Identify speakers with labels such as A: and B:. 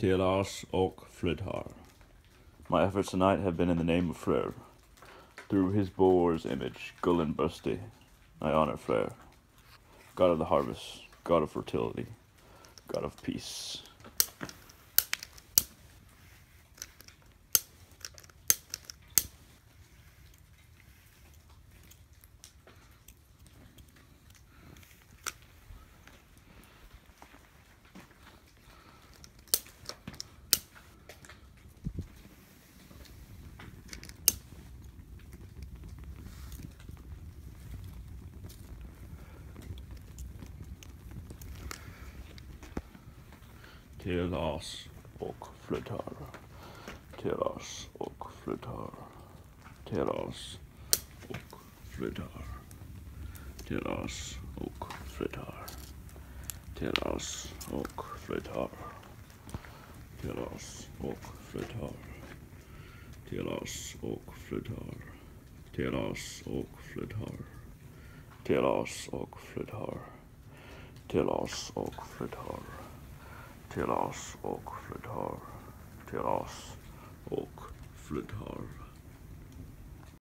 A: Telas och Flidhar. My efforts tonight have been in the name of Freyr. Through his boar's image, Gullen Bursti, I honor Freyr. God of the harvest, God of fertility, God of peace. Telas och Flidhar. Telas och Flidhar. Telas och Flidhar. Telas och Flidhar. Telas och Flidhar. Telas och Flidhar. Telas och Flidhar. Telas och Flidhar. Telas och Flidhar. Telas och Flidhar. Telas och Flidhar. Telas och Flidhar.